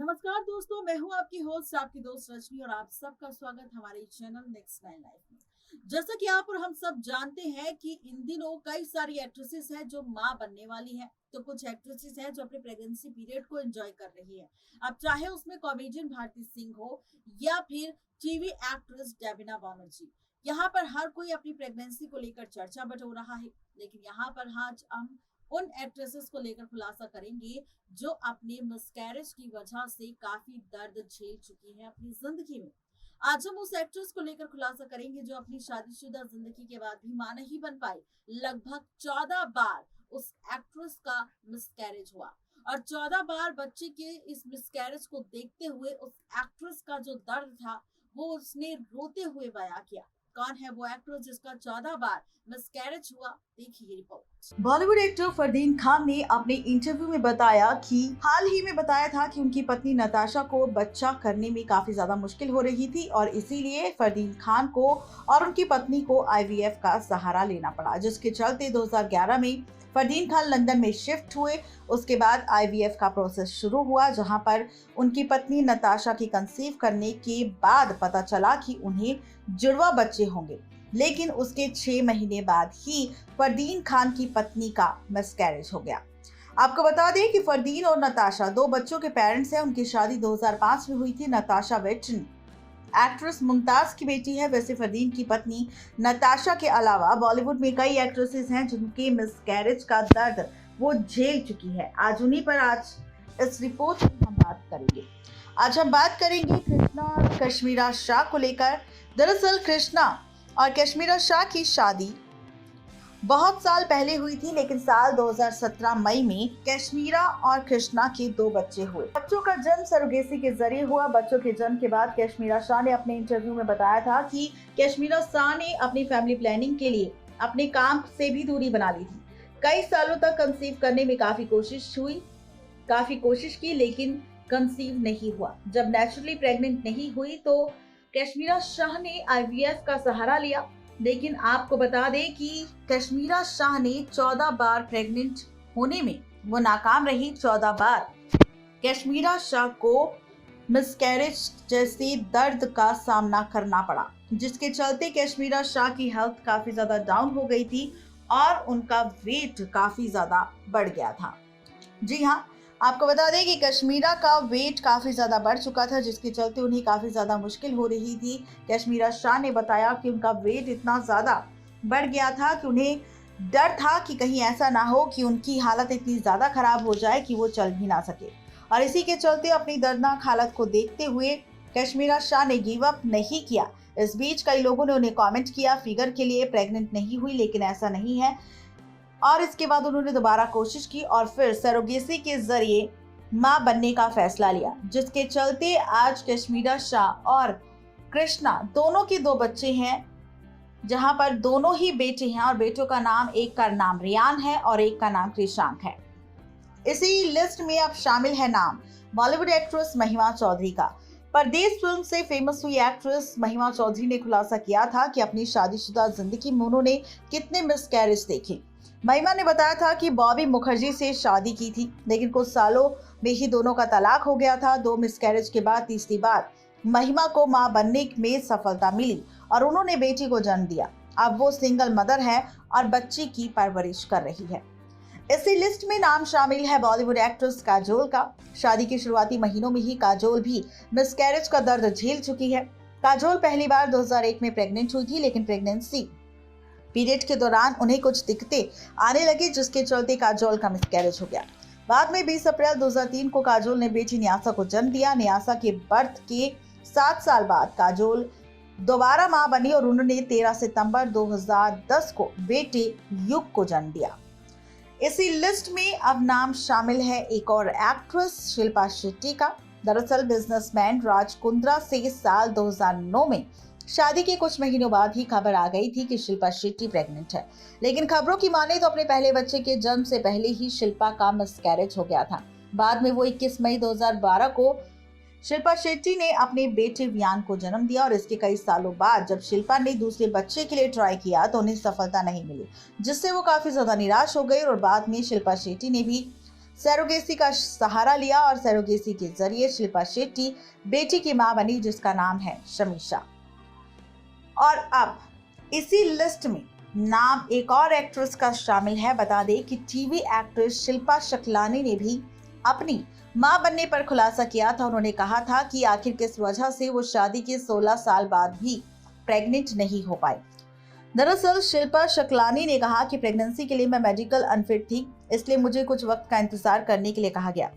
नमस्कार दोस्तों, मैं हूं आपकी होस्ट, आपकी दोस्त रजनी और आप सबका स्वागत हमारे चैनल नेक्स्ट नाइन लाइफ में। जैसा कि आप और हम सब जानते हैं कि इन दिनों कई सारी एक्ट्रेसेस हैं जो मां बनने वाली हैं, तो कुछ एक्ट्रेसेस हैं जो अपने प्रेगनेंसी पीरियड को एंजॉय कर रही है। अब चाहे उसमें कॉमेडियन भारती सिंह हो या फिर टीवी एक्ट्रेस डेबिना बनर्जी, यहाँ पर हर कोई अपनी प्रेगनेंसी को लेकर चर्चा बटो रहा है। लेकिन यहाँ पर आज हम उन एक्ट्रेसेस को लेकर खुलासा करेंगे जो अपने मिसकैरेज की वजह से काफी दर्द झेल चुकी है अपनी जिंदगी में। आज हम उस एक्ट्रेस को लेकर खुलासा करेंगे जो अपनी शादीशुदा जिंदगी के बाद भी मां नहीं बन पाई। लगभग 14 बार उस एक्ट्रेस का मिसकैरेज हुआ और 14 बार बच्चे के इस मिसकैरेज को देखते हुए उस एक्ट्रेस का जो दर्द था वो उसने रोते हुए बयां किया। कौन है वो एक्ट्रेस जिसका 14 बार मिसकैरेज हुआ? देखिए रिपोर्ट। बॉलीवुड एक्टर फरदीन खान ने अपने इंटरव्यू में बताया कि हाल ही में बताया था कि उनकी पत्नी नताशा को बच्चा करने में काफी ज्यादा मुश्किल हो रही थी और इसीलिए फरदीन खान को और उनकी पत्नी को आईवीएफ का सहारा लेना पड़ा, जिसके चलते 2011 में फरदीन खान लंदन में शिफ्ट हुए। उसके बाद आईवीएफ का प्रोसेस शुरू हुआ, जहां पर उनकी पत्नी नताशा की कंसीव करने के बाद पता चला कि उन्हें जुड़वा बच्चे होंगे, लेकिन उसके 6 महीने बाद ही फरदीन खान की पत्नी का मिसकैरेज हो गया। आपको बता दें कि फरदीन और नताशा 2 बच्चों के पेरेंट्स हैं। उनकी शादी 2005 में हुई थी। नताशा वेटरन एक्ट्रेस मुमताज की बेटी है। वैसे फरदीन की पत्नी नताशा के अलावा बॉलीवुड में कई एक्ट्रेसेस हैं जिनके मिसकैरेज का दर्द वो झेल चुकी है। आज इस रिपोर्ट में हम बात करेंगे। आज हम बात करेंगे कृष्णा और कश्मीरा शाह को लेकर। दरअसल कृष्णा और कश्मीरा शाह की शादी बहुत साल पहले हुई थी, लेकिन साल 2017 मई में कश्मीरा और कृष्णा के 2 बच्चे हुए। बच्चों का जन्म सरोगेसी के जरिए हुआ। बच्चों के जन्म के बाद कश्मीरा शाह ने अपने इंटरव्यू में बताया था कि कश्मीरा शाह ने अपनी फैमिली प्लानिंग के लिए अपने काम से भी दूरी बना ली थी। कई सालों तक कंसीव करने में काफी कोशिश की, लेकिन कंसीव नहीं हुआ। जब नेचुरली प्रेग्नेंट नहीं हुई तो कश्मीरा शाह ने आईवीएफ का सहारा लिया, लेकिन आपको बता दें कि कश्मीरा शाह ने 14 बार प्रेग्नेंट होने में वो नाकाम रही। 14 बार कश्मीरा शाह को मिसकैरेज जैसे दर्द का सामना करना पड़ा, जिसके चलते कश्मीरा शाह की हेल्थ काफी ज्यादा डाउन हो गई थी और उनका वेट काफी ज्यादा बढ़ गया था। जी हाँ, आपको बता दें कि कश्मीरा का वेट काफी ज्यादा बढ़ चुका था, जिसके चलते उन्हें काफी ज्यादा मुश्किल हो रही थी। कश्मीरा शाह ने बताया कि उनका वेट इतना ज्यादा बढ़ गया था कि उन्हें डर था कि कहीं ऐसा ना हो कि उनकी हालत इतनी ज्यादा खराब हो जाए कि वो चल भी ना सके। और इसी के चलते अपनी दर्दनाक हालत को देखते हुए कश्मीरा शाह ने गिव अप नहीं किया। इस बीच कई लोगों ने उन्हें कॉमेंट किया, फिगर के लिए प्रेग्नेंट नहीं हुई, लेकिन ऐसा नहीं है। और इसके बाद उन्होंने दोबारा कोशिश की और फिर सरोगेसी के जरिए मां बनने का फैसला लिया, जिसके चलते आज कश्मीरा शाह और कृष्णा दोनों के 2 बच्चे हैं, जहां पर दोनों ही बेटे हैं और बेटों का नाम, एक का नाम रियान है और एक का नाम कृषांक है। इसी लिस्ट में अब शामिल है नाम बॉलीवुड एक्ट्रेस महिमा चौधरी का। परदेश फिल्म से फेमस हुई एक्ट्रेस महिमा चौधरी ने खुलासा किया था कि अपनी शादीशुदा जिंदगी में उन्होंने कितने मिसकैरेज देखे। महिमा ने बताया था कि बॉबी मुखर्जी से शादी की थी, लेकिन कुछ सालों में ही दोनों का तलाक हो गया था। 2 मिसकैरेज के बाद तीसरी बार महिमा को मां बनने में सफलता मिली और उन्होंने बेटी को जन्म दिया। अब वो सिंगल मदर है और बच्ची की परवरिश कर रही है। इसी लिस्ट में नाम शामिल है बॉलीवुड एक्ट्रेस काजोल का। शादी के शुरुआती महीनों में ही काजोल भी मिसकैरेज का दर्द झेल चुकी है। काजोल पहली बार 2001 में प्रेग्नेंट हुई थी, लेकिन प्रेगनेंसी पीरियड के दौरान उन्हें कुछ दिक्कतें आने लगी, जिसके चलते काजोल का मिसकैरेज हो गया। बाद में 20 अप्रैल 2003 को काजोल ने बेटी न्यासा को जन्म दिया। न्यासा के बर्थ के 7 साल बाद काजोल दोबारा मां बनी और उन्होंने 13 सितंबर 2010 को बेटे युग को जन्म दिया। इसी लिस्ट में अब नाम शामिल है एक और एक्ट्रेस शिल्पा शेट्टी का। दरअसल बिजनेसमैन राज कुंद्रा से साल 2009 में शादी के कुछ महीनों बाद ही खबर आ गई थी कि शिल्पा शेट्टी प्रेग्नेंट है, लेकिन खबरों की माने तो अपने पहले बच्चे के जन्म से पहले ही शिल्पा का मिसकैरेज हो गया था। बाद में वो 21 मई 2012 को शिल्पा शेट्टी ने अपने बेटे वियान को जन्म दिया और इसके कई सालों बाद जब शिल्पा ने दूसरे बच्चे के लिए ट्राई किया तो उन्हें सफलता नहीं मिली, जिससे वो काफी ज्यादा निराश हो गई और बाद में शिल्पा शेट्टी ने भी सरोगेसी का सहारा लिया और सरोगेसी के जरिए शिल्पा शेट्टी बेटी की मां बनी, जिसका नाम है शमीशा। और अब इसी लिस्ट में नाम एक और एक्ट्रेस का शामिल है। बता दें कि टीवी एक्ट्रेस शिल्पा शकलानी ने भी अपनी मां बनने पर खुलासा किया था। उन्होंने कहा था कि आखिर किस वजह से वो शादी के 16 साल बाद भी प्रेग्नेंट नहीं हो पाई। दरअसल शिल्पा शकलानी ने कहा कि प्रेगनेंसी के लिए मैं मेडिकल अनफिट थी, इसलिए मुझे कुछ वक्त का इंतजार करने के लिए कहा गया।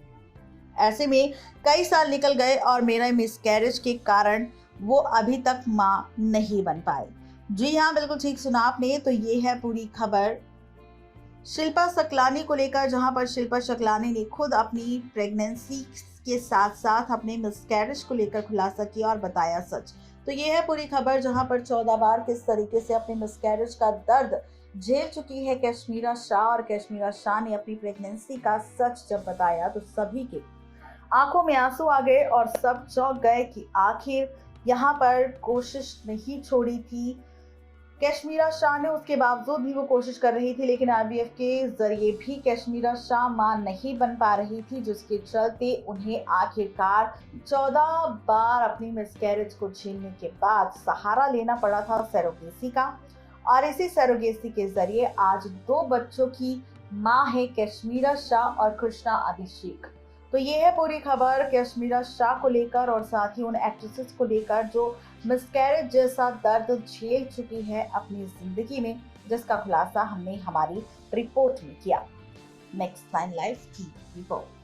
ऐसे में कई साल निकल गए और मेरा मिसकैरेज के कारण वो अभी तक मां नहीं बन पाई। जी हाँ, बिल्कुल ठीक सुना आपने। तो ये है पूरी खबर शिल्पा शकलानी को लेकर, जहां पर शिल्पा शकलानी ने खुद अपनी प्रेगनेंसी के साथ साथ अपने मिसकैरेज को लेकर खुलासा किया और बताया सच। तो ये है पूरी खबर, जहां पर 14 बार किस तरीके से अपने मिसकैरेज का दर्द झेल चुकी है कश्मीरा शाह। और कश्मीरा शाह ने अपनी प्रेगनेंसी का सच जब बताया तो सभी के आंखों में आंसू आ गए और सब चौंक गए कि आखिर यहाँ पर कोशिश नहीं छोड़ी थी कश्मीरा शाह ने। उसके बावजूद भी वो कोशिश कर रही थी, लेकिन आईवीएफ के जरिए भी कश्मीरा शाह मां नहीं बन पा रही थी, जिसके चलते उन्हें आखिरकार 14 बार अपनी मिसकैरेज को झेलने के बाद सहारा लेना पड़ा था सरोगेसी का। और इसी सरोगेसी के जरिए आज 2 बच्चों की मां है कश्मीरा शाह और कृष्णा अभिषेक। तो ये है पूरी खबर कश्मीरा शाह को लेकर और साथ ही उन एक्ट्रेसेस को लेकर जो मिसकैरेज जैसा दर्द झेल चुकी है अपनी जिंदगी में, जिसका खुलासा हमने हमारी रिपोर्ट में किया। नेक्स्ट 9 लाइव की रिपोर्ट।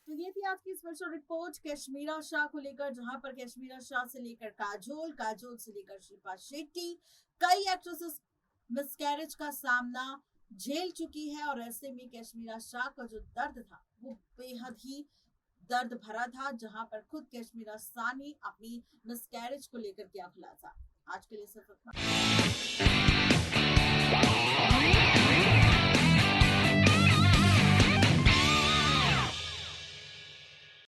तो ये थी आज की स्पेशल रिपोर्ट कश्मीरा शाह को लेकर, जहां पर कश्मीरा शाह से लेकर काजोल, काजोल से लेकर शिल्पा शेट्टी, कई एक्ट्रेसेस मिसकैरेज का सामना झेल चुकी है। और ऐसे में कश्मीरा शाह का जो दर्द था वो बेहद ही दर्द भरा था, जहां पर खुद कश्मीरा शाह ने अपनी मिसकैरेज को लेकर किया खुलासा। आज के लिए सिर्फ इतना।